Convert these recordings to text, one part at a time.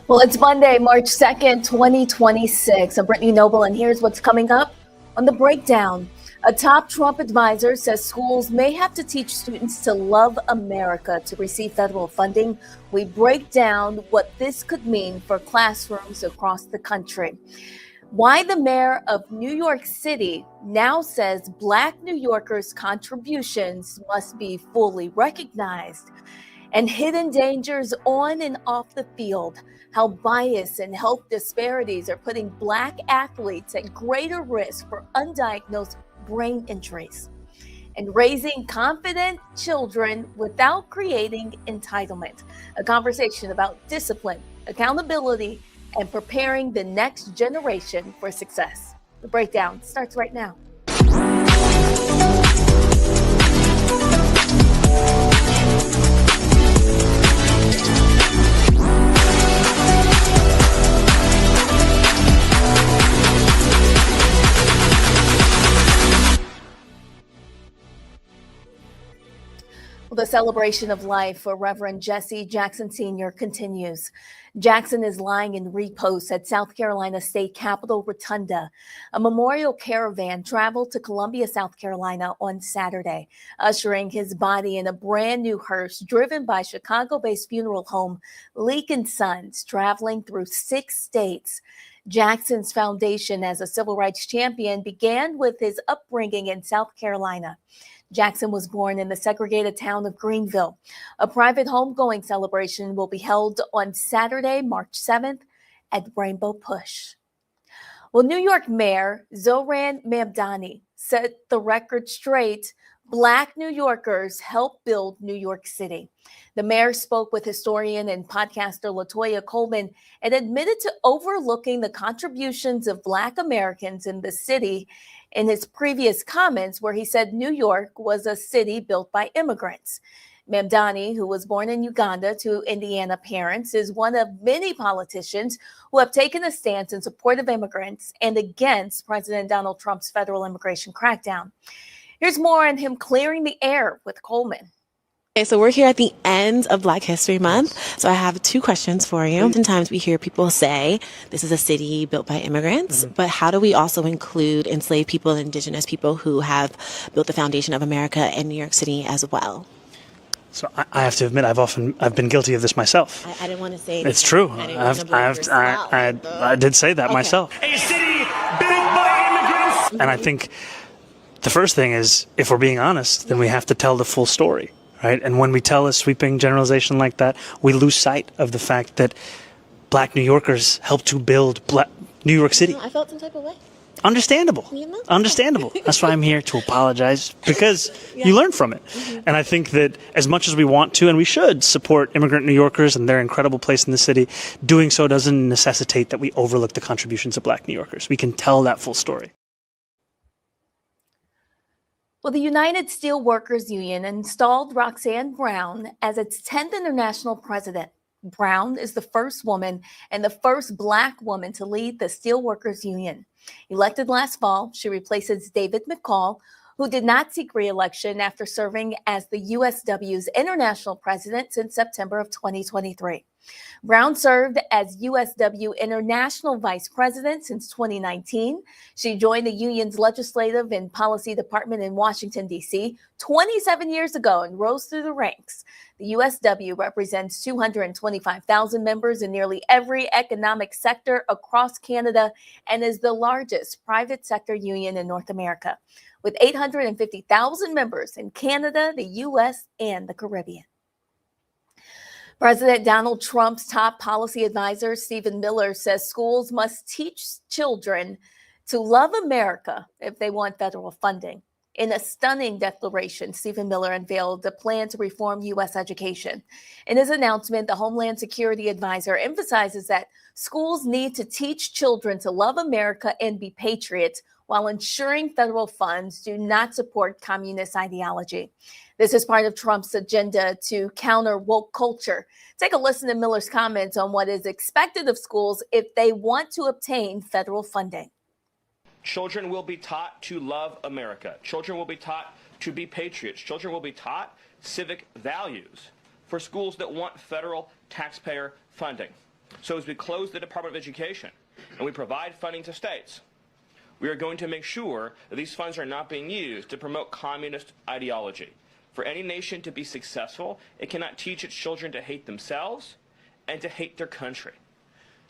Well, it's Monday, March 2nd, 2026. I'm Brittany Noble, and here's what's coming up on The Breakdown. A top Trump advisor says schools may have to teach students to love America to receive federal funding. We break down what this could mean for classrooms across the country. Why the mayor of New York City now says Black New Yorkers' contributions must be fully recognized. And hidden dangers on and off the field, how bias and health disparities are putting Black athletes at greater risk for undiagnosed brain injuries, and raising confident children without creating entitlement. A conversation about discipline, accountability, and preparing the next generation for success. The Breakdown starts right now. The celebration of life for Reverend Jesse Jackson Sr. continues. Jackson is lying in repose at South Carolina State Capitol Rotunda. A memorial caravan traveled to Columbia, South Carolina on Saturday, ushering his body in a brand new hearse driven by Chicago-based funeral home Leake & Sons, traveling through 6 states. Jackson's foundation as a civil rights champion began with his upbringing in South Carolina. Jackson was born in the segregated town of Greenville. A private homegoing celebration will be held on Saturday, March 7th at Rainbow Push. Well, New York Mayor Zohran Mamdani set the record straight. Black New Yorkers helped build New York City. The mayor spoke with historian and podcaster LaToya Coleman and admitted to overlooking the contributions of Black Americans in the city in his previous comments, where he said New York was a city built by immigrants. Mamdani, who was born in Uganda to Indiana parents, is one of many politicians who have taken a stance in support of immigrants and against President Donald Trump's federal immigration crackdown. Here's more on him clearing the air with Coleman. Okay, so we're here at the end of Black History Month. So I have 2 questions for you. Sometimes we hear people say this is a city built by immigrants, but how do we also include enslaved people and indigenous people who have built the foundation of America and New York City as well? So I have to admit, I've been guilty of this myself. I didn't want to say it's true. I did say that myself. A city built by immigrants. And I think the first thing is, if we're being honest, then we have to tell the full story, right? And when we tell a sweeping generalization like that, we lose sight of the fact that Black New Yorkers helped to build New York City. I felt some type of way. Understandable. Understandable. That's why I'm here to apologize, because you learn from it. And I think that as much as we want to, and we should, support immigrant New Yorkers and their incredible place in the city, doing so doesn't necessitate that we overlook the contributions of Black New Yorkers. We can tell that full story. Well, the United Steelworkers Union installed Roxanne Brown as its 10th international president. Brown is the first woman and the first Black woman to lead the Steelworkers Union. Elected last fall, she replaces David McCall, who did not seek re-election after serving as the USW's international president since September of 2023. Brown served as USW International Vice President since 2019. She joined the union's legislative and policy department in Washington, D.C. 27 years ago and rose through the ranks. The USW represents 225,000 members in nearly every economic sector across Canada and is the largest private sector union in North America, with 850,000 members in Canada, the U.S., and the Caribbean. President Donald Trump's top policy advisor, Stephen Miller, says schools must teach children to love America if they want federal funding. In a stunning declaration, Stephen Miller unveiled a plan to reform U.S. education. In his announcement, the Homeland Security advisor emphasizes that schools need to teach children to love America and be patriots while ensuring federal funds do not support communist ideology. This is part of Trump's agenda to counter woke culture. Take a listen to Miller's comments on what is expected of schools if they want to obtain federal funding. Children will be taught to love America. Children will be taught to be patriots. Children will be taught civic values for schools that want federal taxpayer funding. So as we close the Department of Education and we provide funding to states, we are going to make sure that these funds are not being used to promote communist ideology. For any nation to be successful, it cannot teach its children to hate themselves and to hate their country.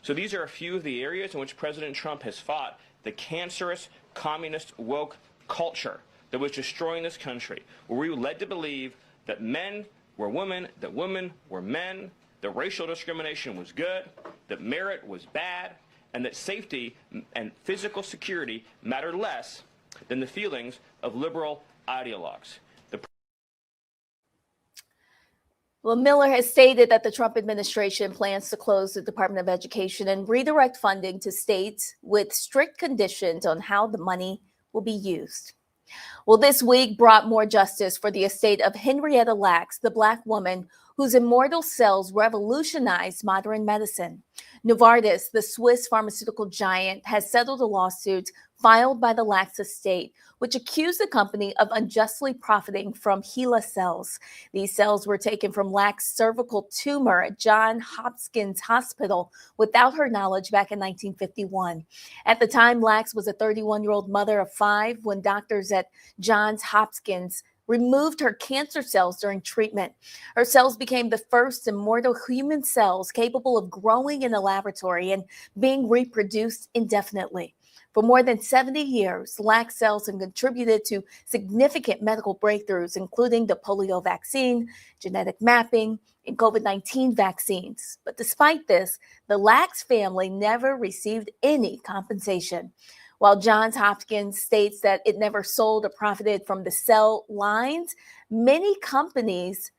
So these are a few of the areas in which President Trump has fought the cancerous communist woke culture that was destroying this country, where we were led to believe that men were women, that women were men, that racial discrimination was good, that merit was bad, and that safety and physical security mattered less than the feelings of liberal ideologues. Well, Miller has stated that the Trump administration plans to close the Department of Education and redirect funding to states with strict conditions on how the money will be used. Well, this week brought more justice for the estate of Henrietta Lacks, the Black woman whose immortal cells revolutionized modern medicine. Novartis, the Swiss pharmaceutical giant, has settled a lawsuit filed by the Lacks estate, which accused the company of unjustly profiting from HeLa cells. These cells were taken from Lacks' cervical tumor at Johns Hopkins Hospital without her knowledge back in 1951. At the time, Lacks was a 31-year-old mother of 5 when doctors at Johns Hopkins removed her cancer cells during treatment. Her cells became the first immortal human cells capable of growing in a laboratory and being reproduced indefinitely. For more than 70 years, Lacks cells have contributed to significant medical breakthroughs, including the polio vaccine, genetic mapping, and COVID-19 vaccines. But despite this, the Lacks family never received any compensation. While Johns Hopkins states that it never sold or profited from the cell lines, many companies,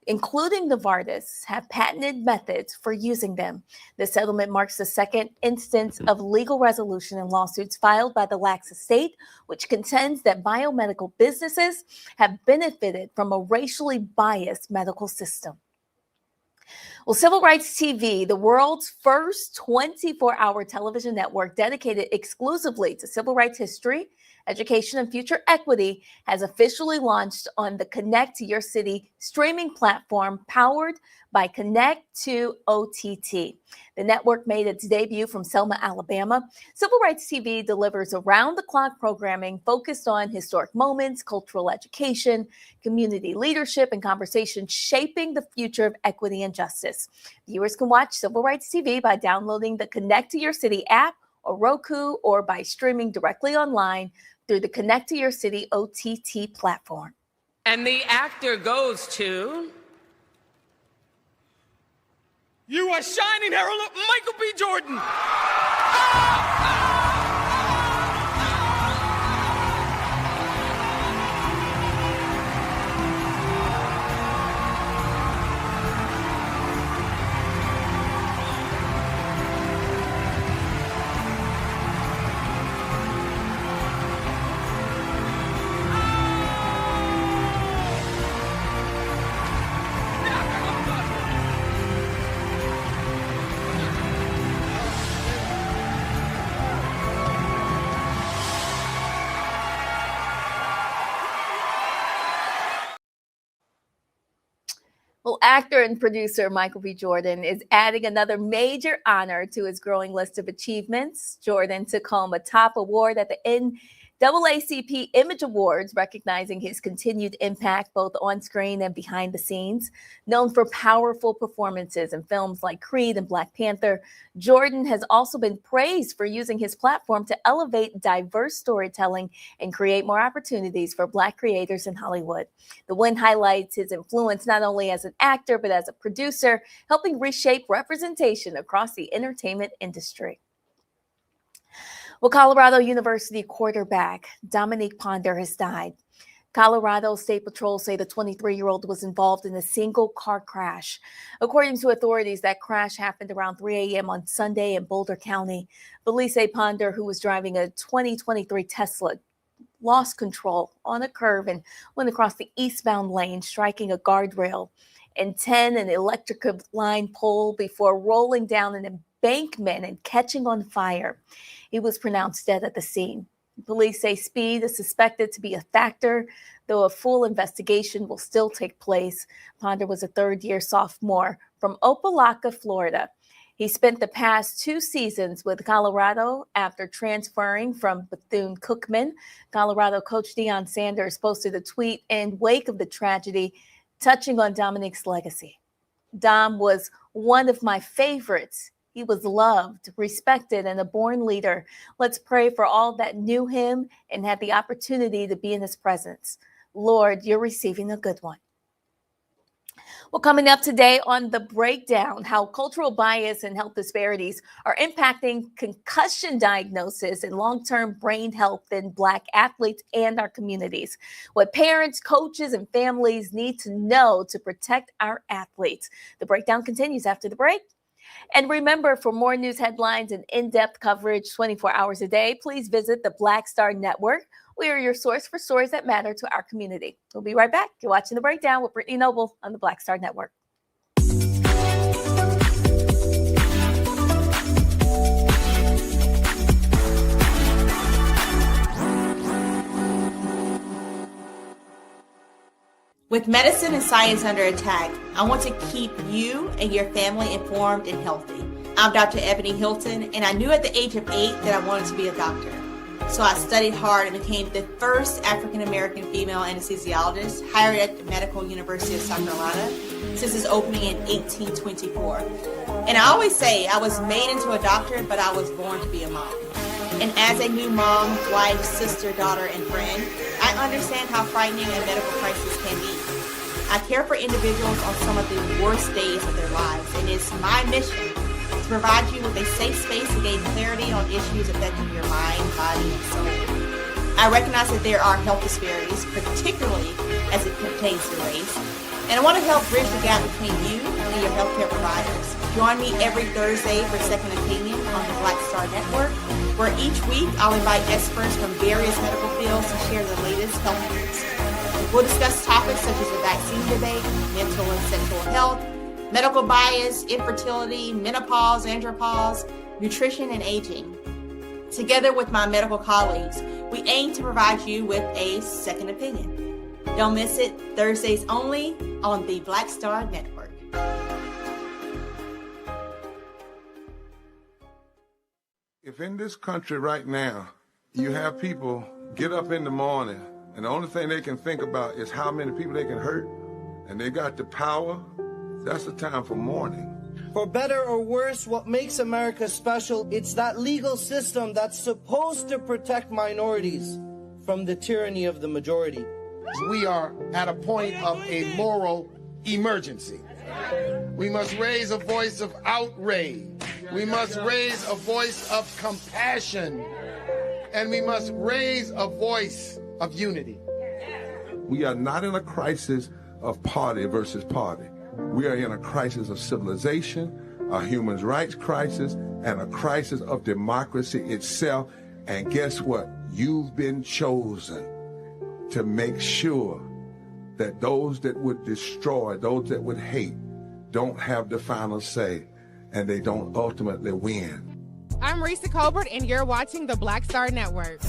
including Novartis, have patented methods for using them. The settlement marks the second instance of legal resolution in lawsuits filed by the Lacks estate, which contends that biomedical businesses have benefited from a racially biased medical system. Well, Civil Rights TV, the world's first 24-hour television network dedicated exclusively to civil rights history, education, and future equity, has officially launched on the Connect to Your City streaming platform powered by Connect to OTT. The network made its debut from Selma, Alabama. Civil Rights TV delivers around-the-clock programming focused on historic moments, cultural education, community leadership, and conversations shaping the future of equity and justice. Viewers can watch Civil Rights TV by downloading the Connect to Your City app or Roku, or by streaming directly online through the Connect to Your City OTT platform. And the actor goes to... You are shining herald of Michael B. Jordan. Well, actor and producer Michael B. Jordan is adding another major honor to his growing list of achievements. Jordan took home a top award at the NAACP Image Awards, recognizing his continued impact both on screen and behind the scenes. Known for powerful performances in films like Creed and Black Panther, Jordan has also been praised for using his platform to elevate diverse storytelling and create more opportunities for Black creators in Hollywood. The win highlights his influence not only as an actor, but as a producer, helping reshape representation across the entertainment industry. Well, Colorado University quarterback Dominique Ponder has died. Colorado State Patrol say the 23-year-old was involved in a single car crash. According to authorities, that crash happened around 3 a.m. on Sunday in Boulder County. Police say Ponder, who was driving a 2023 Tesla, lost control on a curve and went across the eastbound lane, striking a guardrail and an electric line pole before rolling down an embankment and catching on fire. He was pronounced dead at the scene. Police say speed is suspected to be a factor, though a full investigation will still take place. Ponder was a third-year sophomore from Opelika, Florida. He spent the past 2 seasons with Colorado after transferring from Bethune-Cookman. Colorado coach Deion Sanders posted a tweet in wake of the tragedy, touching on Dominique's legacy. Dom was one of my favorites. He was loved, respected, and a born leader. Let's pray for all that knew him and had the opportunity to be in his presence. Lord, you're receiving a good one. Well, coming up today on The Breakdown, how cultural bias and health disparities are impacting concussion diagnosis and long-term brain health in Black athletes and our communities. What parents, coaches, and families need to know to protect our athletes. The Breakdown continues after the break. And remember, for more news headlines and in-depth coverage 24 hours a day, please visit the Black Star Network. We are your source for stories that matter to our community. We'll be right back. You're watching The Breakdown with Brittany Noble on the Black Star Network. With medicine and science under attack, I want to keep you and your family informed and healthy. I'm Dr. Ebony Hilton, and I knew at the age of 8 that I wanted to be a doctor. So I studied hard and became the first African-American female anesthesiologist hired at the Medical University of South Carolina since its opening in 1824. And I always say I was made into a doctor, but I was born to be a mom. And as a new mom, wife, sister, daughter, and friend, I understand how frightening a medical crisis can be. I care for individuals on some of the worst days of their lives, and it's my mission to provide you with a safe space to gain clarity on issues affecting your mind, body, and soul. I recognize that there are health disparities, particularly as it pertains to race, and I want to help bridge the gap between you and your healthcare providers. Join me every Thursday for Second Opinion on the Black Star Network, where each week I'll invite experts from various medical fields to share the latest health news. We'll discuss topics such as the vaccine debate, mental and sexual health, medical bias, infertility, menopause, andropause, nutrition, and aging. Together with my medical colleagues, we aim to provide you with a second opinion. Don't miss it, Thursdays only on the Black Star Network. If in this country right now, you have people get up in the morning and the only thing they can think about is how many people they can hurt, and they got the power, that's the time for mourning. For better or worse, what makes America special, it's that legal system that's supposed to protect minorities from the tyranny of the majority. We are at a point of a moral emergency. We must raise a voice of outrage. We must raise a voice of compassion. And we must raise a voice of unity. We are not in a crisis of party versus party. We are in a crisis of civilization, a human rights crisis, and a crisis of democracy itself. And guess what? You've been chosen to make sure that those that would destroy, those that would hate, don't have the final say, and they don't ultimately win. I'm Risa Colbert, and you're watching the Black Star Network.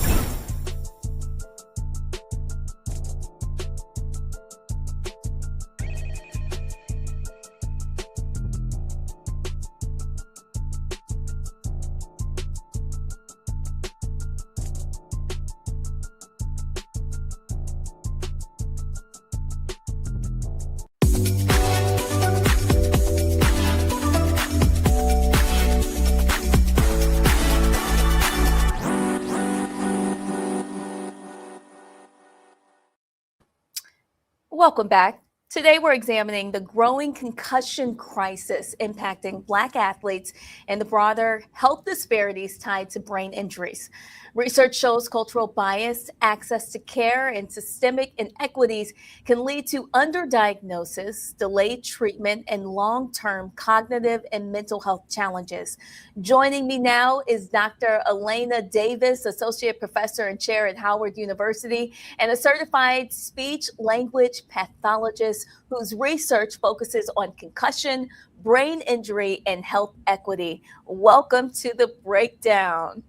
Welcome back. Today, we're examining the growing concussion crisis impacting Black athletes and the broader health disparities tied to brain injuries. Research shows cultural bias, access to care, and systemic inequities can lead to underdiagnosis, delayed treatment, and long-term cognitive and mental health challenges. Joining me now is Dr. Elena Davis, Associate Professor and Chair at Howard University, and a certified speech-language pathologist whose research focuses on concussion, brain injury, and health equity. Welcome to The Breakdown.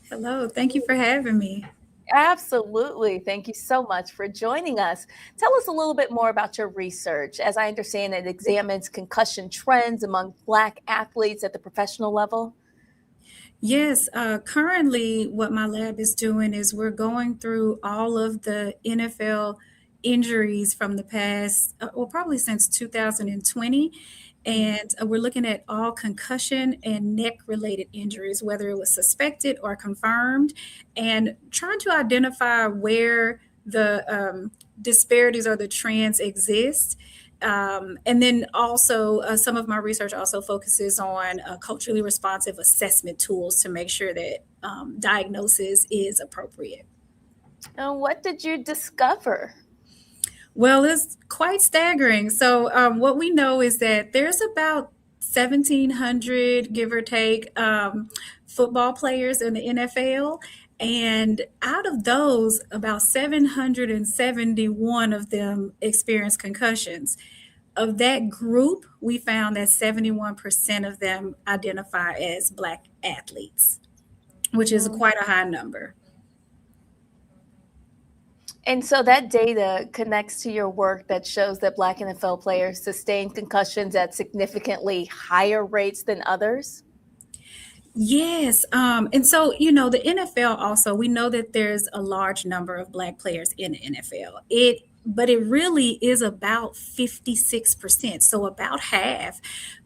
Hello, thank you for having me. Absolutely. Thank you so much for joining us. Tell us a little bit more about your research. As I understand, it examines concussion trends among Black athletes at the professional level. Yes, currently, what my lab is doing is we're going through all of the NFL injuries from the past, well, probably since 2020. And we're looking at all concussion and neck related injuries, whether it was suspected or confirmed, and trying to identify where the disparities or the trends exist. And then also, some of my research also focuses on culturally responsive assessment tools to make sure that diagnosis is appropriate. And what did you discover? Well, it's quite staggering. So, what we know is that there's about 1,700, give or take, football players in the NFL. And out of those, about 771 of them experience concussions. Of that group, we found that 71% of them identify as Black athletes, which is quite a high number. And so that data connects to your work that shows that Black NFL players sustain concussions at significantly higher rates than others. Yes. And so, the NFL also, we know that there's a large number of Black players in the NFL. But it really is about 56%, so about half.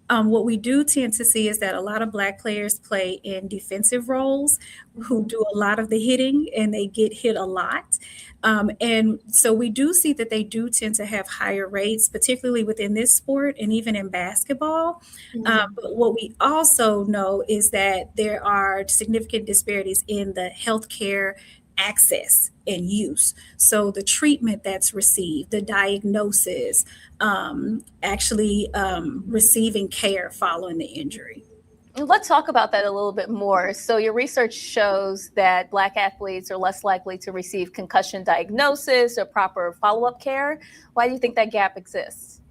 What we do tend to see is that a lot of Black players play in defensive roles who do a lot of the hitting, and they get hit a lot. And so we do see that they do tend to have higher rates, particularly within this sport and even in basketball. But what we also know is that there are significant disparities in the healthcare access and use. So the treatment that's received, the diagnosis, actually receiving care following the injury. Let's talk about that a little bit more. So your research shows that Black athletes are less likely to receive concussion diagnosis or proper follow-up care. Why do you think that gap exists?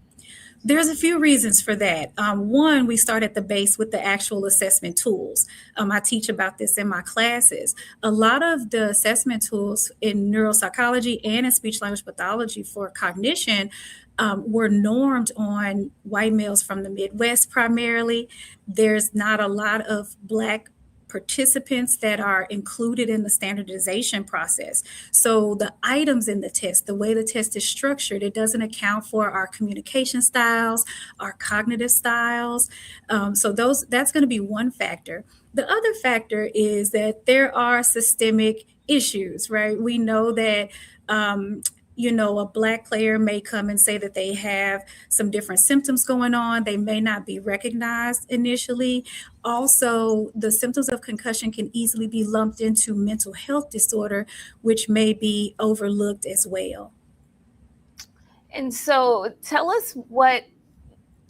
There's a few reasons for that. One, we start at the base with the actual assessment tools. I teach about this in my classes. A lot of the assessment tools in neuropsychology and in speech language pathology for cognition were normed on white males from the Midwest primarily. There's not a lot of Black participants that are included in the standardization process. So the items in the test, the way the test is structured, it doesn't account for our communication styles, our cognitive styles. So that's going to be one factor. The other factor is that there are systemic issues, right? We know that a Black player may come and say that they have some different symptoms going on. They may not be recognized initially. Also, the symptoms of concussion can easily be lumped into mental health disorder, which may be overlooked as well. And so tell us what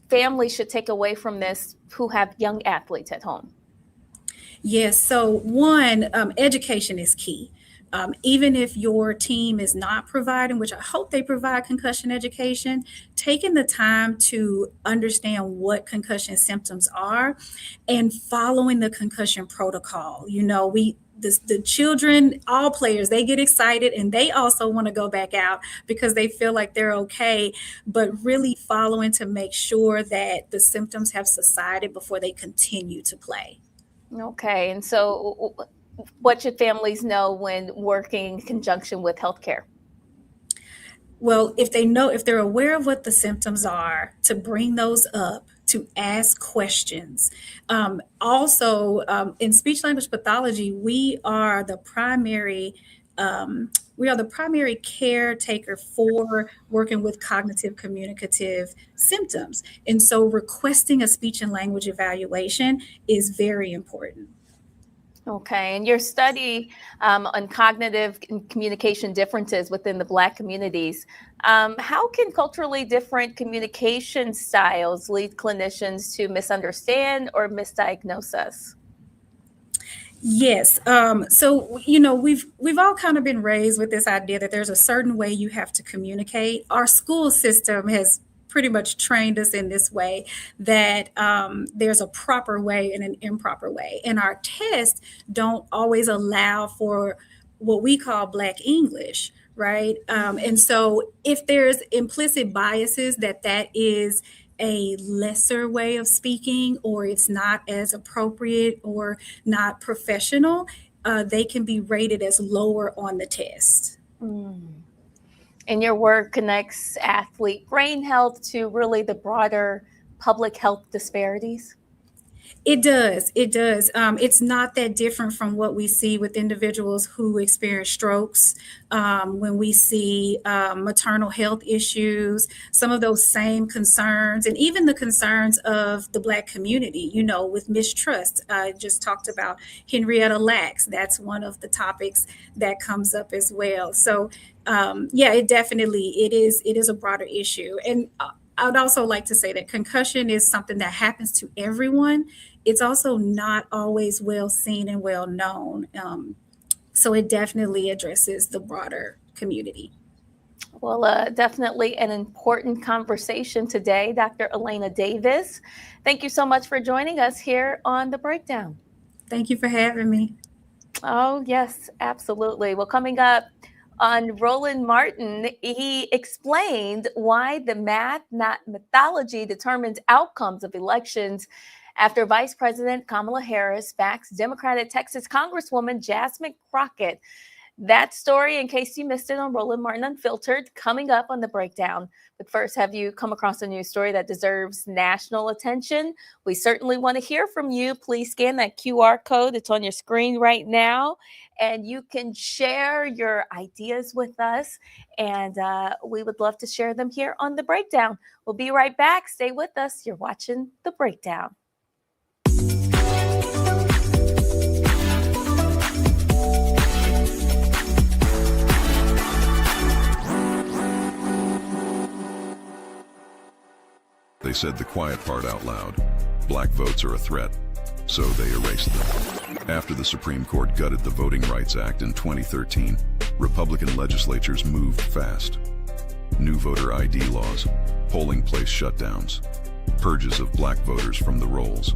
families should take away from this who have young athletes at home. Yes. So one, education is key. Even if your team is not providing, which I hope they provide concussion education, taking the time to understand what concussion symptoms are and following the concussion protocol. The children, all players, they get excited and they also want to go back out because they feel like they're okay, but really following to make sure that the symptoms have subsided before they continue to play. Okay. And so what should families know when working in conjunction with healthcare? Well, if they're aware of what the symptoms are, to bring those up, to ask questions. Also, in speech language pathology, we are the primary caretaker for working with cognitive communicative symptoms. And so requesting a speech and language evaluation is very important. Okay, and your study on cognitive and communication differences within the Black communities, how can culturally different communication styles lead clinicians to misunderstand or misdiagnose us? Yes. So, we've all kind of been raised with this idea that there's a certain way you have to communicate. Our school system has pretty much trained us in this way, that there's a proper way and an improper way. And our tests don't always allow for what we call Black English, right? And so if there's implicit biases that is a lesser way of speaking, or it's not as appropriate or not professional, they can be rated as lower on the test. And your work connects athlete brain health to really the broader public health disparities? It does. It does. It's not that different from what we see with individuals who experience strokes, when we see maternal health issues, some of those same concerns, and even the concerns of the Black community, with mistrust. I just talked about Henrietta Lacks. That's one of the topics that comes up as well. So, it definitely, it is a broader issue. And I would also like to say that concussion is something that happens to everyone. It's also not always well seen and well known. So it definitely addresses the broader community. Well, definitely an important conversation today, Dr. Elena Davis. Thank you so much for joining us here on The Breakdown. Thank you for having me. Oh, yes, absolutely. Well, coming up on Roland Martin, he explained why the math, not mythology, determines outcomes of elections after Vice President Kamala Harris backs Democratic Texas Congresswoman Jasmine Crockett. That story, in case you missed it on Roland Martin Unfiltered, coming up on The Breakdown. But first, have you come across a news story that deserves national attention? We certainly want to hear from you. Please scan that QR code that's on your screen right now, and you can share your ideas with us, and we would love to share them here on The Breakdown. We'll be right back. Stay with us. You're watching The Breakdown. They said the quiet part out loud. Black votes are a threat, so they erased them. After the Supreme Court gutted the Voting Rights Act in 2013, Republican legislatures moved fast. New voter ID laws, polling place shutdowns, purges of black voters from the rolls.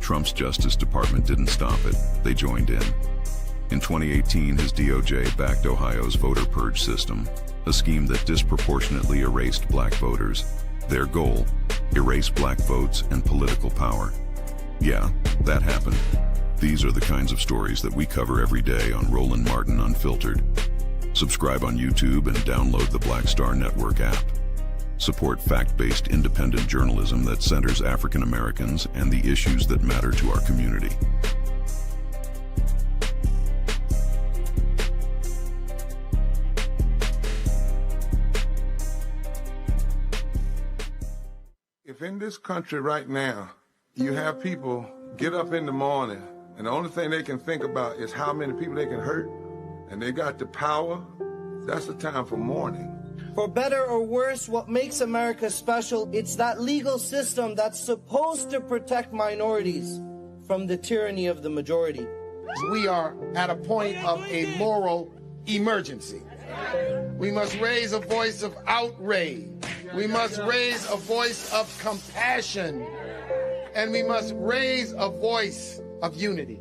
Trump's Justice Department didn't stop it, they joined in. In 2018, his DOJ backed Ohio's voter purge system, a scheme that disproportionately erased black voters. Their goal, erase black votes and political power. Yeah, that happened. These are the kinds of stories that we cover every day on Roland Martin Unfiltered. Subscribe on YouTube and download the Black Star Network app. Support fact-based independent journalism that centers African Americans and the issues that matter to our community. If in this country right now, you have people get up in the morning and the only thing they can think about is how many people they can hurt, and they got the power, that's the time for mourning. For better or worse, what makes America special, it's that legal system that's supposed to protect minorities from the tyranny of the majority. We are at a point of a moral emergency. We must raise a voice of outrage. We must raise a voice of compassion. And we must raise a voice of unity.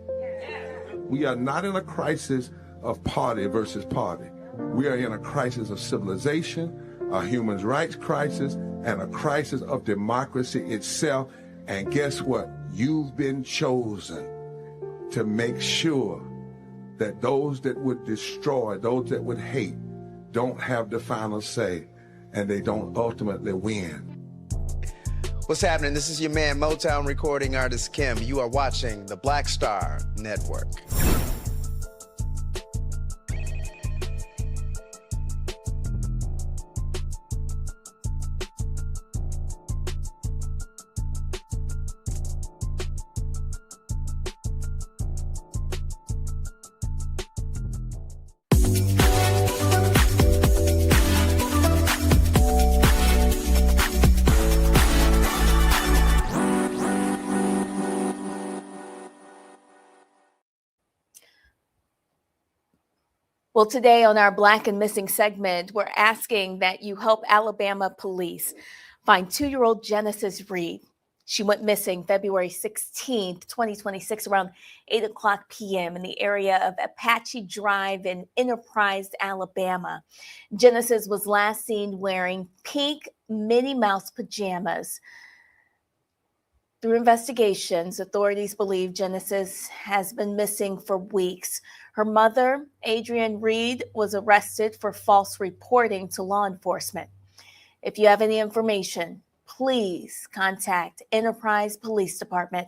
We are not in a crisis of party versus party. We are in a crisis of civilization, a human rights crisis, and a crisis of democracy itself. And guess what? You've been chosen to make sure that those that would destroy, those that would hate, don't have the final say, and they don't ultimately win. What's happening? This is your man, Motown recording artist Kim. You are watching the Black Star Network. Well, today on our Black and Missing segment, we're asking that you help Alabama police find 2-year-old Genesis Reed. She went missing February 16th, 2026, around 8 o'clock p.m. in the area of Apache Drive in Enterprise, Alabama. Genesis was last seen wearing pink Minnie Mouse pajamas. Through investigations, authorities believe Genesis has been missing for weeks. Her mother, Adrienne Reed, was arrested for false reporting to law enforcement. If you have any information, please contact Enterprise Police Department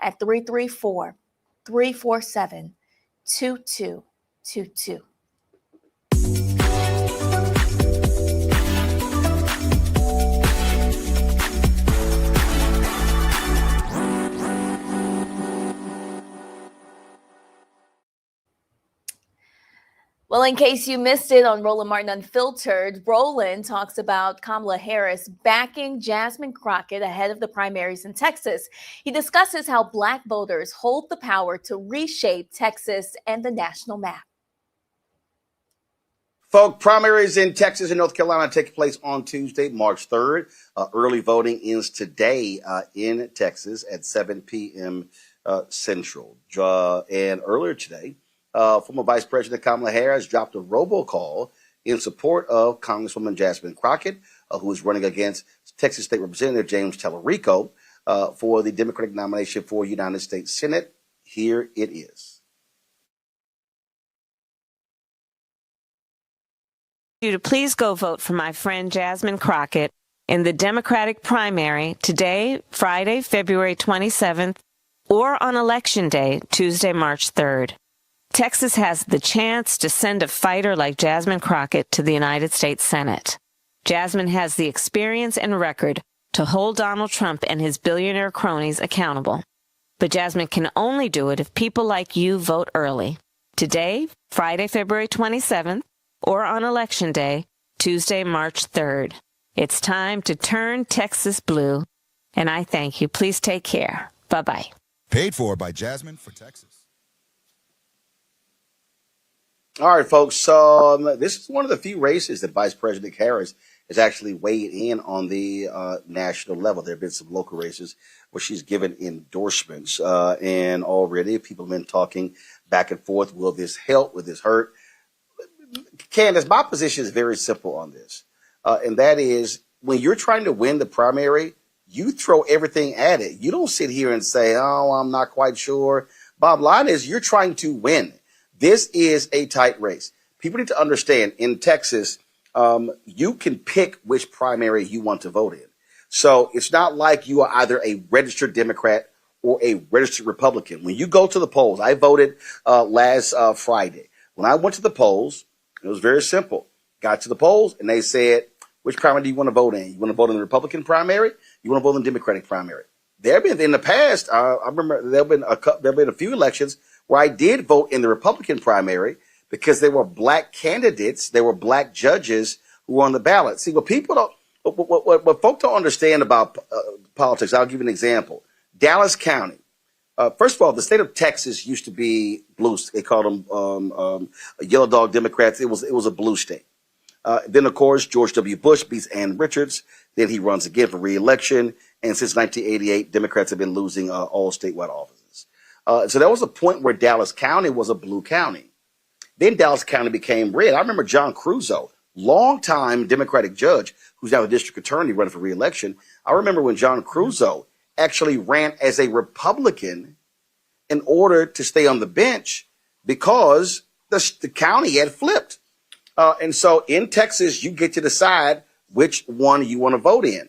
at 334-347-2222. Well, in case you missed it on Roland Martin Unfiltered, Roland talks about Kamala Harris backing Jasmine Crockett ahead of the primaries in Texas. He discusses how Black voters hold the power to reshape Texas and the national map. Folks, primaries in Texas and North Carolina take place on Tuesday, March 3rd. Early voting ends today in Texas at 7 p.m. Central. And earlier today, former Vice President Kamala Harris dropped a robocall in support of Congresswoman Jasmine Crockett, who is running against Texas State Representative James Tallarico for the Democratic nomination for United States Senate. Here it is. You to please go vote for my friend Jasmine Crockett in the Democratic primary today, Friday, February 27th, or on Election Day, Tuesday, March 3rd. Texas has the chance to send a fighter like Jasmine Crockett to the United States Senate. Jasmine has the experience and record to hold Donald Trump and his billionaire cronies accountable. But Jasmine can only do it if people like you vote early. Today, Friday, February 27th, or on Election Day, Tuesday, March 3rd. It's time to turn Texas blue, and I thank you. Please take care. Bye-bye. Paid for by Jasmine for Texas. All right, folks. This is one of the few races that Vice President Harris has actually weighed in on the national level. There have been some local races where she's given endorsements, and already people have been talking back and forth. Will this help? Will this hurt? Candace, my position is very simple on this, and that is when you're trying to win the primary, you throw everything at it. You don't sit here and say, oh, I'm not quite sure. Bottom line is you're trying to win. This is a tight race. People need to understand in Texas, you can pick which primary you want to vote in. So it's not like you are either a registered Democrat or a registered Republican. When you go to the polls, I voted last Friday. When I went to the polls, it was very simple. Got to the polls and they said, which primary do you want to vote in? You want to vote in the Republican primary? You want to vote in the Democratic primary? There have been in the past, I remember there have been a few elections where I did vote in the Republican primary because there were black candidates, there were black judges who were on the ballot. See, what people don't, what folk don't understand about politics, I'll give you an example. Dallas County. First of all, the state of Texas used to be blue. They called them yellow dog Democrats. It was a blue state. Then, of course, George W. Bush beats Ann Richards. Then he runs again for re-election. And since 1988, Democrats have been losing all statewide offices. So there was a point where Dallas County was a blue county. Then Dallas County became red. I remember John Cruzo, longtime Democratic judge, who's now the district attorney running for re-election. I remember when John Cruzo actually ran as a Republican in order to stay on the bench because the county had flipped. And so in Texas, you get to decide which one you want to vote in.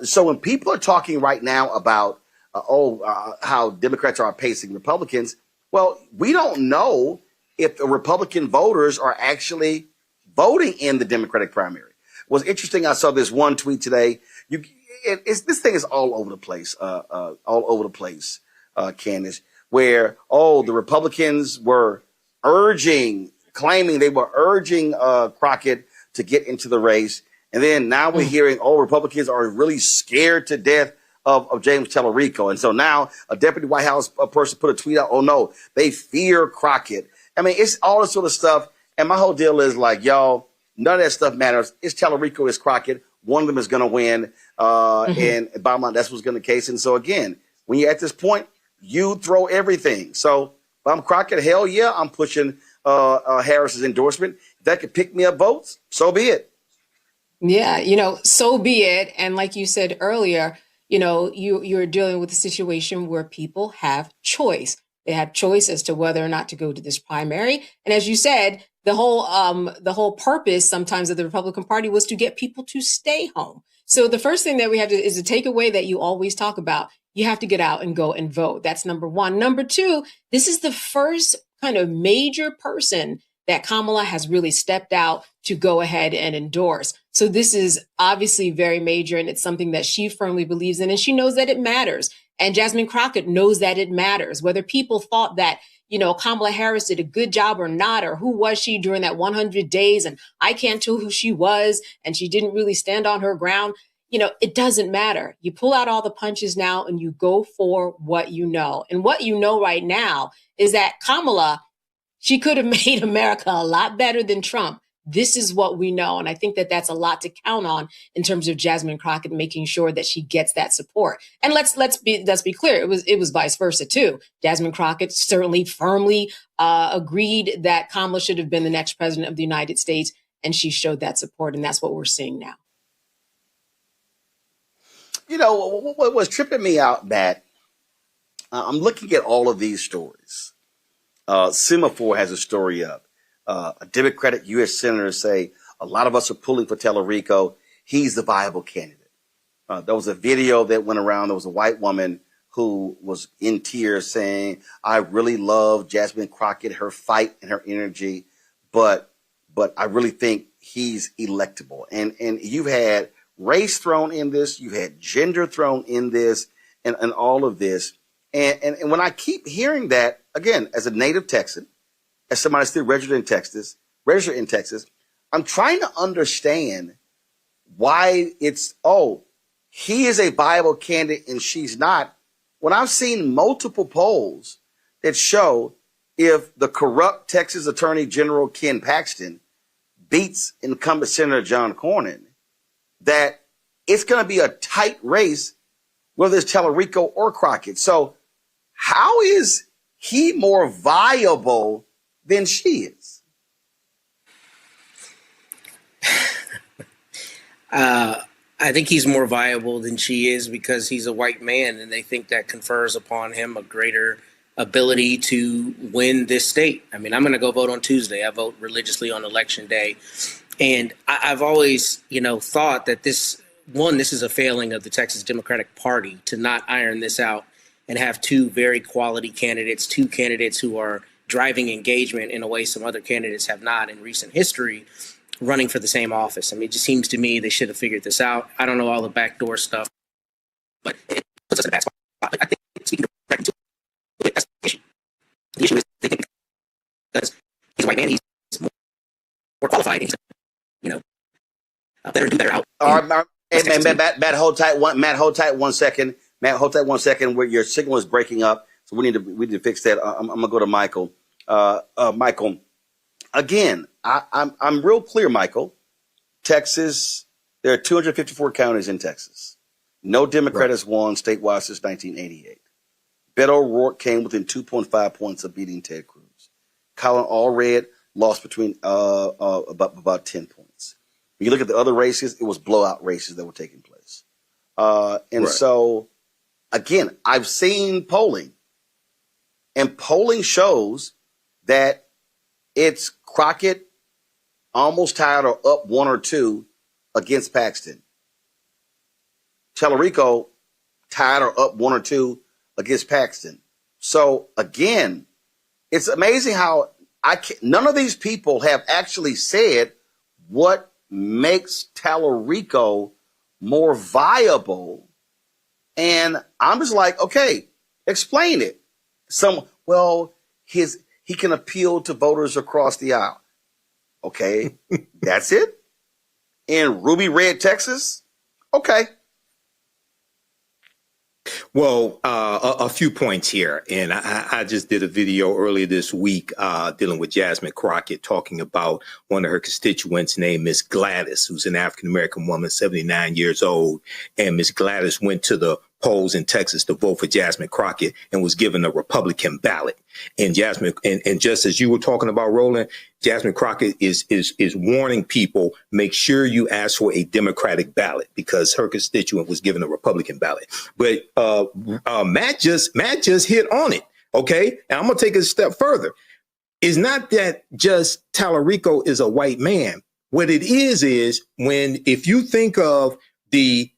So when people are talking right now about how Democrats are outpacing Republicans, well, we don't know if the Republican voters are actually voting in the Democratic primary. It was interesting. I saw this one tweet today. This thing is all over the place, Candace, where, the Republicans were claiming they were urging Crockett to get into the race. And then now we're hearing, Republicans are really scared to death of James Tallarico. And so now a deputy White House person put a tweet out, no, they fear Crockett. I mean, it's all this sort of stuff. And my whole deal is like, y'all, none of that stuff matters. It's Tallarico, it's Crockett. one of them is going to win. And bottom line, that's what's going to be the case. And so again, when you're at this point, you throw everything. So if I'm Crockett, hell yeah, I'm pushing Harris's endorsement. If that could pick me up votes, so be it. Yeah, so be it. And like you said earlier, you're dealing with a situation where people have choice. They have choice as to whether or not to go to this primary. And as you said, the whole purpose sometimes of the Republican Party was to get people to stay home. So the first thing that we have to is a takeaway that you always talk about. You have to get out and go and vote. That's number one. Number two, this is the first kind of major person that Kamala has really stepped out to go ahead and endorse. So this is obviously very major, and it's something that she firmly believes in, and she knows that it matters. And Jasmine Crockett knows that it matters. Whether people thought that, Kamala Harris did a good job or not, or who was she during that 100 days, and I can't tell who she was, and she didn't really stand on her ground. It doesn't matter. You pull out all the punches now and you go for what you know. And what you know right now is that Kamala, she could have made America a lot better than Trump. This is what we know. And I think that that's a lot to count on in terms of Jasmine Crockett making sure that she gets that support. And let's be clear. It was vice versa too. Jasmine Crockett certainly firmly agreed that Kamala should have been the next president of the United States. And she showed that support. And that's what we're seeing now. What was tripping me out, Matt, I'm looking at all of these stories. Semaphore has a story up. A Democratic U.S. senator say, a lot of us are pulling for Tallarico. He's the viable candidate. There was a video that went around. There was a white woman who was in tears saying, I really love Jasmine Crockett, her fight and her energy, but I really think he's electable. And you've had race thrown in this, you've had gender thrown in this, and all of this. And when I keep hearing that, again, as a native Texan, as somebody still registered in Texas, I'm trying to understand why it's, he is a viable candidate and she's not. When I've seen multiple polls that show if the corrupt Texas Attorney General Ken Paxton beats incumbent Senator John Cornyn, that it's going to be a tight race, whether it's Tallarico or Crockett. So how is he more viable than she is? I think he's more viable than she is because he's a white man, and they think that confers upon him a greater ability to win this state. I mean, I'm going to go vote on Tuesday. I vote religiously on Election Day. And I've always, thought that this is a failing of the Texas Democratic Party to not iron this out and have two very quality candidates, two candidates who are driving engagement in a way some other candidates have not in recent history, running for the same office. I mean, it just seems to me they should have figured this out. I don't know all the backdoor stuff, but it puts us in a bad spot. But I think speaking directly to it, that's the issue. The issue is they think because he's a white man, he's more qualified, he's better, do better out. All right, Matt, hold tight 1 second. Matt, hold tight 1 second. Where your signal is breaking up, so we need to fix that. I'm gonna go to Michael. Michael, again, I'm real clear, Michael. Texas, there are 254 counties in Texas. No Democrat has won statewide since 1988. Beto O'Rourke came within 2.5 points of beating Ted Cruz. Colin Allred lost between about 10 points. When you look at the other races, it was blowout races that were taking place. So, again, I've seen polling, and polling shows that it's Crockett almost tied or up 1 or 2 against Paxton. Tallarico tied or up 1 or 2 against Paxton. So, again, it's amazing how none of these people have actually said what makes Tallarico more viable. And I'm just like, okay, explain it. He can appeal to voters across the aisle. Okay, that's it? In Ruby Red, Texas? Okay. Well, a few points here. And I just did a video earlier this week dealing with Jasmine Crockett, talking about one of her constituents named Miss Gladys, who's an African-American woman, 79 years old. And Miss Gladys went to the polls in Texas to vote for Jasmine Crockett and was given a Republican ballot. And Jasmine, and just as you were talking about, Roland, Jasmine Crockett is warning people, make sure you ask for a Democratic ballot, because her constituent was given a Republican ballot. But Matt just hit on it. Okay. And I'm going to take it a step further. It's not that just Tallarico is a white man. What it is if you think of the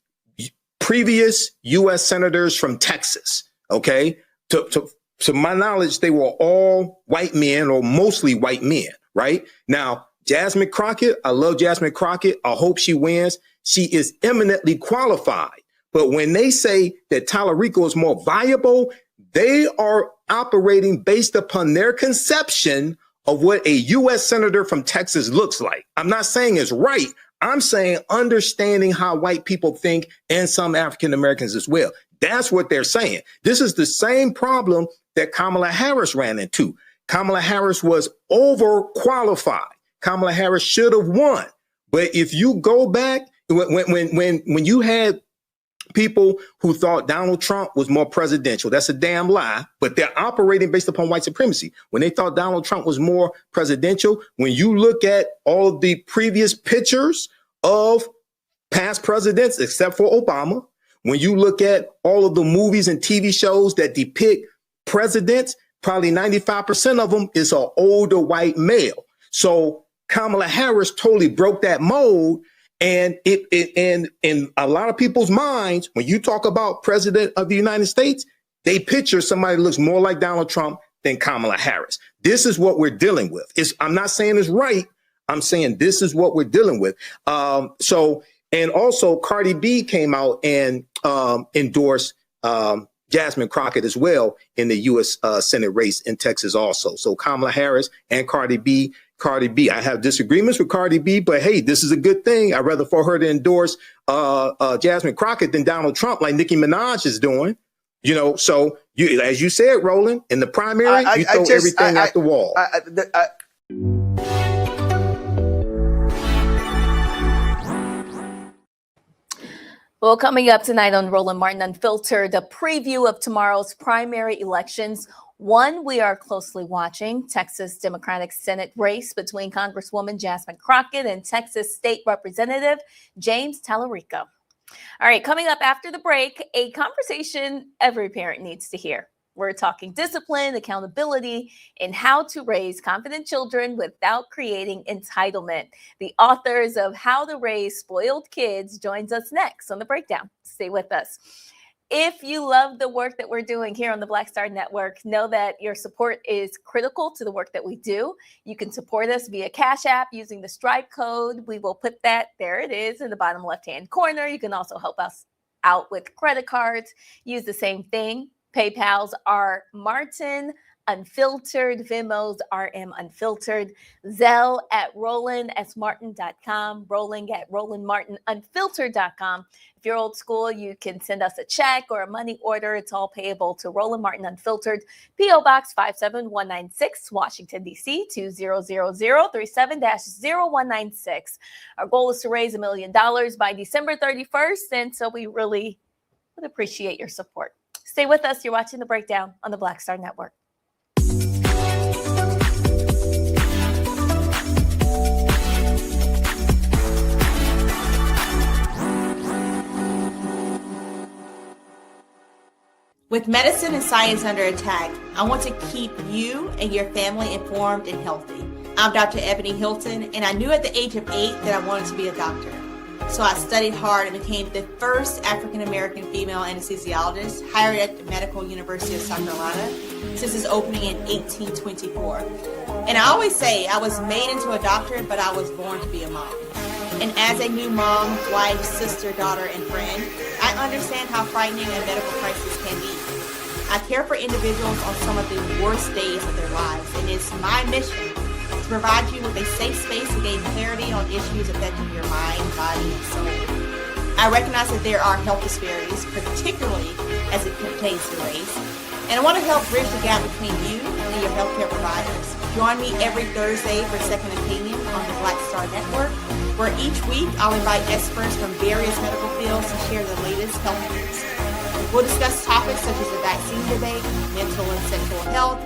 previous U.S. senators from Texas, okay, to my knowledge, they were all white men, or mostly white men, right? Now, Jasmine Crockett, I love Jasmine Crockett. I hope she wins. She is eminently qualified. But when they say that Tallarico is more viable, they are operating based upon their conception of what a U.S. senator from Texas looks like. I'm not saying it's right. I'm saying understanding how white people think, and some African Americans as well. That's what they're saying. This is the same problem that Kamala Harris ran into. Kamala Harris was overqualified. Kamala Harris should have won. But if you go back, when you had people who thought Donald Trump was more presidential, that's a damn lie, but they're operating based upon white supremacy. When they thought Donald Trump was more presidential, when you look at all of the previous pictures of past presidents, except for Obama, when you look at all of the movies and TV shows that depict presidents, probably 95% of them is an older white male. So Kamala Harris totally broke that mold. And in a lot of people's minds, when you talk about president of the United States, they picture somebody who looks more like Donald Trump than Kamala Harris. This is what we're dealing with. I'm not saying it's right. I'm saying this is what we're dealing with. And also Cardi B came out and endorsed Jasmine Crockett as well in the U.S. Senate race in Texas also. So Kamala Harris and Cardi B. I have disagreements with Cardi B, but hey, this is a good thing. I'd rather for her to endorse Jasmine Crockett than Donald Trump, like Nicki Minaj is doing. You know, so as you said, Roland, in the primary, you throw everything at the wall. Well, coming up tonight on Roland Martin Unfiltered, a preview of tomorrow's primary elections. One we are closely watching, Texas Democratic Senate race between Congresswoman Jasmine Crockett and Texas State Representative James Tallarico. All right, coming up after the break, a conversation every parent needs to hear. We're talking discipline, accountability, and how to raise confident children without creating entitlement. The authors of How to Raise Spoiled Kids joins us next on The Breakdown. Stay with us. If you love the work that we're doing here on the Black Star Network, know that your support is critical to the work that we do. You can support us via Cash App using the Stripe code. We will put that, there it is, in the bottom left-hand corner. You can also help us out with credit cards. Use the same thing. PayPal's are Martin Unfiltered, Venmo's RM Unfiltered, Zelle at RolandSMartin.com, Rolling at RolandMartinUnfiltered.com. If you're old school, you can send us a check or a money order. It's all payable to Roland Martin Unfiltered, P.O. Box 57196, Washington, D.C. 20037-0196. Our goal is to raise $1 million by December 31st, and so we really would appreciate your support. Stay with us. You're watching The Breakdown on the Black Star Network. With medicine and science under attack, I want to keep you and your family informed and healthy. I'm Dr. Ebony Hilton, and I knew at the age of 8 that I wanted to be a doctor. So I studied hard and became the first African-American female anesthesiologist hired at the Medical University of South Carolina since its opening in 1824. And I always say I was made into a doctor, but I was born to be a mom. And as a new mom, wife, sister, daughter, and friend, I understand how frightening a medical crisis can be. I care for individuals on some of the worst days of their lives, and it's my mission to provide you with a safe space to gain clarity on issues affecting your mind, body, and soul. I recognize that there are health disparities, particularly as it pertains to race. And I want to help bridge the gap between you and your healthcare providers. Join me every Thursday for Second Opinion on the Black Star Network, where each week I'll invite experts from various medical fields to share the latest health news. We'll discuss topics such as the vaccine debate, mental and sexual health,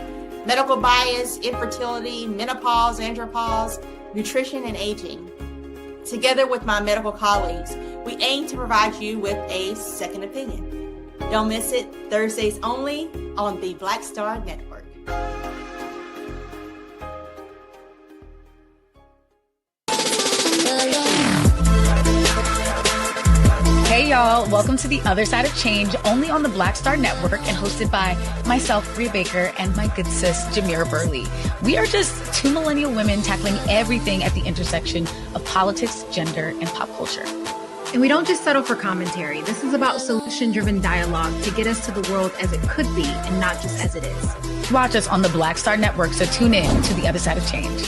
medical bias, infertility, menopause, andropause, nutrition, and aging. Together with my medical colleagues, we aim to provide you with a second opinion. Don't miss it, Thursdays only on the Black Star Network. Hey y'all, welcome to The Other Side of Change, only on the Black Star Network and hosted by myself, Bria Baker, and my good sis, Jamira Burley. We are just two millennial women tackling everything at the intersection of politics, gender, and pop culture. And we don't just settle for commentary. This is about solution-driven dialogue to get us to the world as it could be and not just as it is. Watch us on the Black Star Network, so tune in to The Other Side of Change.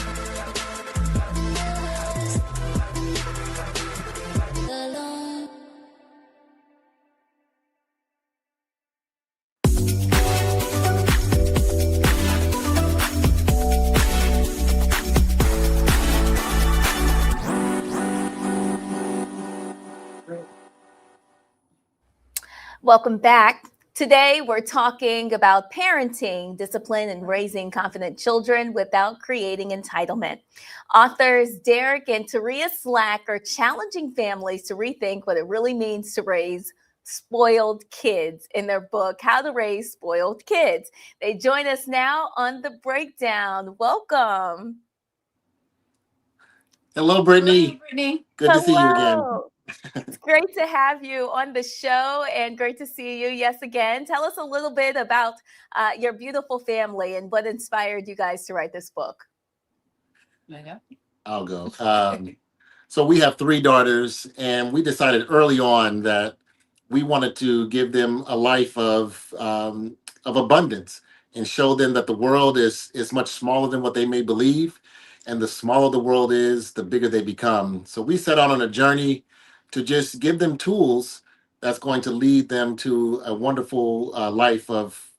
Welcome back. Today, we're talking about parenting, discipline, and raising confident children without creating entitlement. Authors Derek and Taria Slack are challenging families to rethink what it really means to raise spoiled kids in their book, How to Raise Spoiled Kids. They join us now on the breakdown. Welcome. Hello, Brittany. Hello, Brittany. Good to see you again. It's great to have you on the show and great to see you yes again. Tell us a little bit about your beautiful family and what inspired you guys to write this book. I'll go. So we have 3 daughters, and we decided early on that we wanted to give them a life of abundance and show them that the world is much smaller than what they may believe. And the smaller the world is, the bigger they become. So we set out on a journey to just give them tools that's going to lead them to a wonderful life of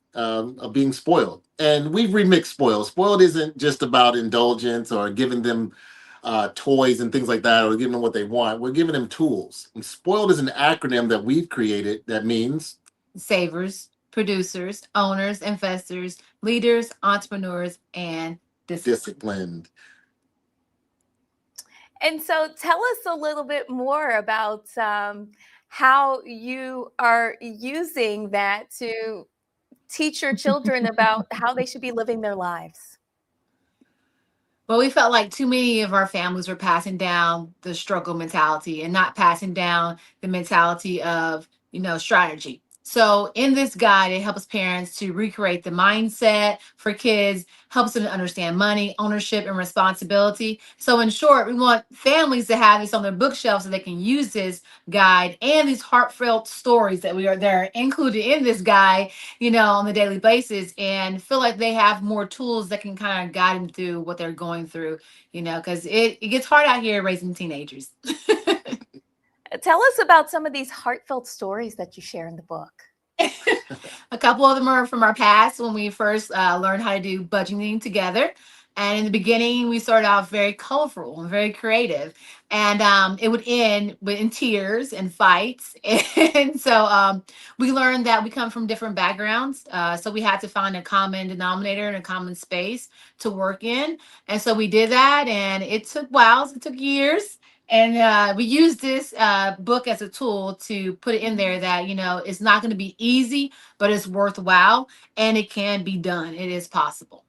being spoiled. And we've remixed spoiled. Spoiled isn't just about indulgence or giving them toys and things like that, or giving them what they want. We're giving them tools. And spoiled is an acronym that we've created that means savers, producers, owners, investors, leaders, entrepreneurs, and disciplined. And so tell us a little bit more about how you are using that to teach your children about how they should be living their lives. Well, we felt like too many of our families were passing down the struggle mentality and not passing down the mentality of, strategy. So in this guide, it helps parents to recreate the mindset for kids, helps them to understand money, ownership, and responsibility. So in short, we want families to have this on their bookshelf so they can use this guide and these heartfelt stories that they're included in this guide, on the daily basis, and feel like they have more tools that can kind of guide them through what they're going through, because it gets hard out here raising teenagers. Tell us about some of these heartfelt stories that you share in the book. A couple of them are from our past when we first learned how to do budgeting together. And in the beginning, we started off very colorful and very creative. And it would end in tears and fights. And so we learned that we come from different backgrounds. So we had to find a common denominator and a common space to work in. And so we did that. And it took whiles. It took years. And we use this book as a tool to put it in there that, it's not going to be easy, but it's worthwhile and it can be done. It is possible.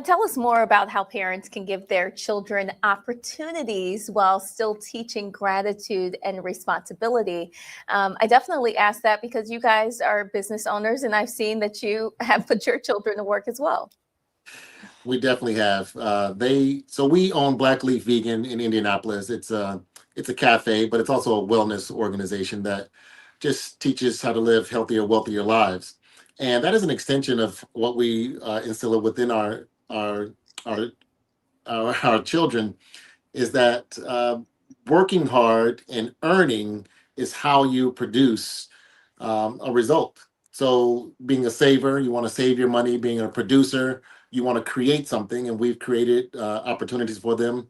Tell us more about how parents can give their children opportunities while still teaching gratitude and responsibility. I definitely asked that because you guys are business owners and I've seen that you have put your children to work as well. We definitely have. So we own Black Leaf Vegan in Indianapolis. It's a cafe, but it's also a wellness organization that just teaches how to live healthier, wealthier lives. And that is an extension of what we instill within our children, is that working hard and earning is how you produce a result. So being a saver, you want to save your money. Being a producer, you want to create something, and we've created opportunities for them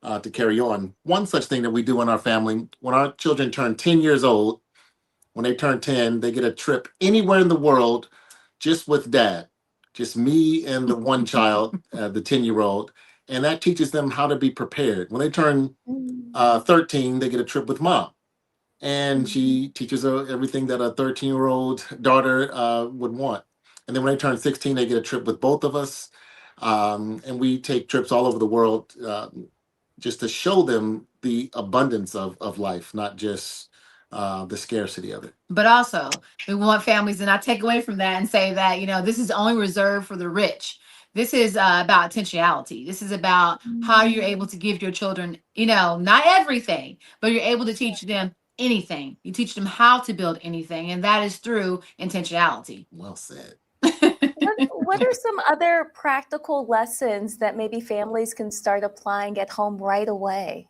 to carry on. One such thing that we do in our family, when our children turn 10 years old, when they turn 10, they get a trip anywhere in the world just with dad, just me and the one child, the 10-year-old. And that teaches them how to be prepared. When they turn 13, they get a trip with mom. And she teaches her everything that a 13-year-old daughter would want. And then when they turn 16, they get a trip with both of us. And we take trips all over the world just to show them the abundance of life, not just the scarcity of it. But also, we want families to not take away from that and say that, this is only reserved for the rich. This is about intentionality. This is about how you're able to give your children, not everything, but you're able to teach them anything. You teach them how to build anything, and that is through intentionality. Well said. What are some other practical lessons that maybe families can start applying at home right away?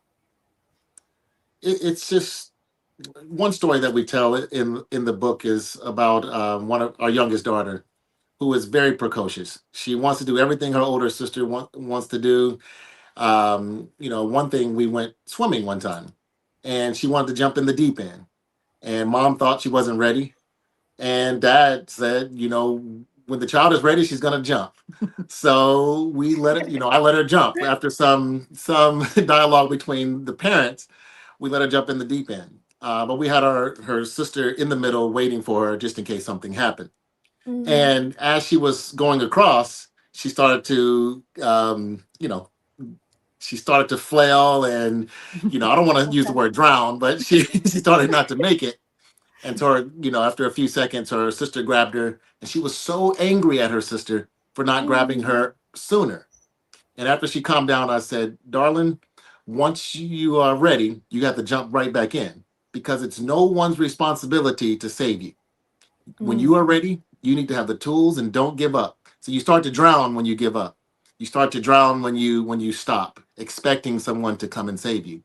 It's just one story that we tell in the book is about one of our youngest daughter, who is very precocious. She wants to do everything her older sister wants to do. One thing, we went swimming one time, and she wanted to jump in the deep end, and mom thought she wasn't ready, and dad said, when the child is ready, she's going to jump. So we let it, I let her jump. After some dialogue between the parents, we let her jump in the deep end. But we had her sister in the middle waiting for her just in case something happened. Mm-hmm. And as she was going across, she started to, she started to flail, and, I don't want to use the word drown, but she started not to make it. And so, after a few seconds, her sister grabbed her, and she was so angry at her sister for not grabbing her sooner. And after she calmed down, I said, darling, once you are ready, you have to jump right back in, because it's no one's responsibility to save you. When you are ready, you need to have the tools, and don't give up. So you start to drown when you give up. You start to drown when you stop expecting someone to come and save you.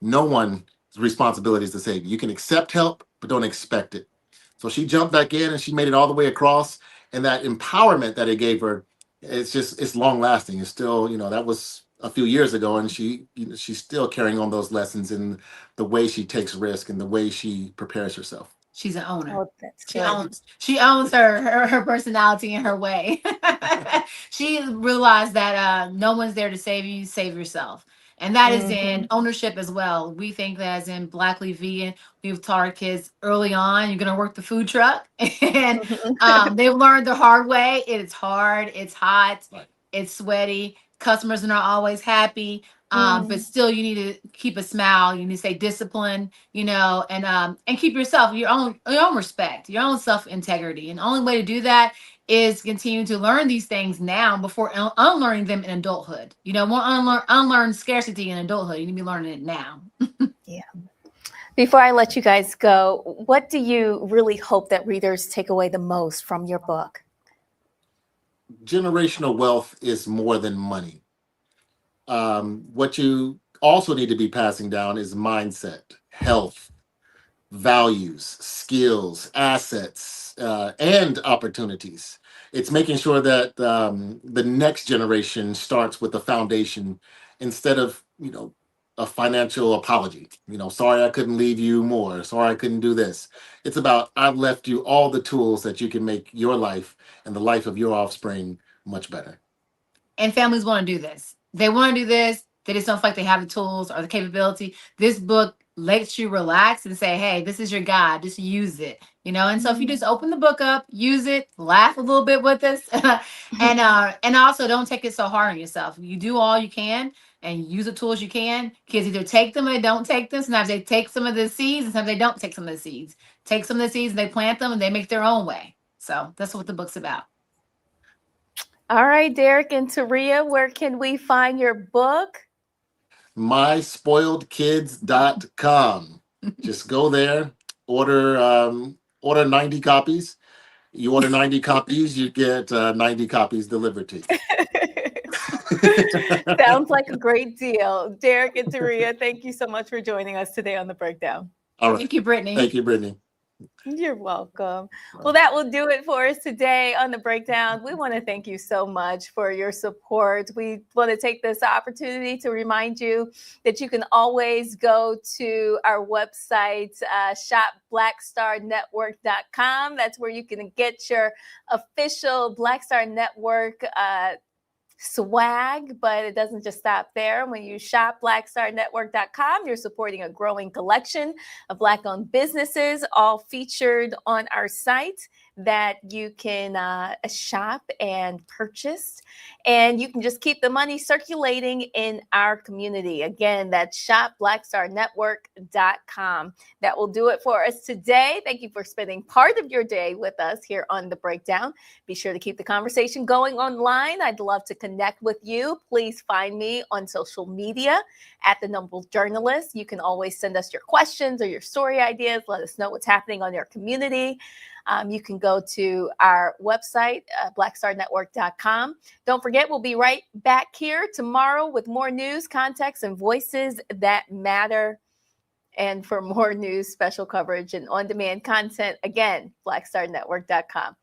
No one's responsibility is to save you. You can accept help, but don't expect it. So she jumped back in, and she made it all the way across. And that empowerment that it gave her, it's long lasting. It's still, that was a few years ago, and she's still carrying on those lessons in the way she takes risk and the way she prepares herself. She's an owner. Oh, that's she owns her personality and her way. She realized that no one's there to save you. Save yourself. And that is in ownership as well. We think that as in Blackly Vegan, we've taught our kids early on, you're going to work the food truck. And they've learned the hard way. It's hard. It's hot. Right. It's sweaty. Customers are not always happy. But still, you need to keep a smile. You need to stay disciplined, and keep yourself, your own respect, your own self-integrity. And the only way to do that is continue to learn these things now before unlearning them in adulthood. Won't unlearn scarcity in adulthood. You need to be learning it now. Yeah. Before I let you guys go, what do you really hope that readers take away the most from your book? Generational wealth is more than money. What you also need to be passing down is mindset, health, values, skills, assets, and opportunities. It's making sure that the next generation starts with a foundation instead of, a financial apology. Sorry I couldn't leave you more. Sorry I couldn't do this. It's about, I've left you all the tools that you can make your life and the life of your offspring much better. And families want to do this. They want to do this. They just don't feel like they have the tools or the capability. This book lets you relax and say, hey, this is your guide. Just use it. And so if you just open the book up, use it, laugh a little bit with us, and also don't take it so hard on yourself. You do all you can and use the tools you can. Kids either take them or they don't take them. Sometimes they take some of the seeds, and sometimes they don't take some of the seeds. Take some of the seeds and they plant them and they make their own way. So that's what the book's about. All right, Derek and Taria, where can we find your book? MySpoiledKids.com. Just go there, order 90 copies. You order 90 copies, you get 90 copies delivered to you. Sounds like a great deal. Derek and Taria, thank you so much for joining us today on The Breakdown. All right. Thank you, Brittany. Thank you, Brittany. You're welcome. Well, that will do it for us today on The Breakdown. We want to thank you so much for your support. We want to take this opportunity to remind you that you can always go to our website, shopblackstarnetwork.com. That's where you can get your official Black Star Network swag, but it doesn't just stop there. When you shop blackstarnetwork.com, you're supporting a growing collection of Black-owned businesses, all featured on our site that you can shop and purchase. And you can just keep the money circulating in our community. Again, that's shopblackstarnetwork.com. That will do it for us today. Thank you for spending part of your day with us here on The Breakdown. Be sure to keep the conversation going online. I'd love to connect with you. Please find me on social media at The Noble Journalist. You can always send us your questions or your story ideas. Let us know what's happening on your community. You can go to our website, blackstarnetwork.com. Don't forget, we'll be right back here tomorrow with more news, context, and voices that matter. And for more news, special coverage, and on-demand content, again, blackstarnetwork.com.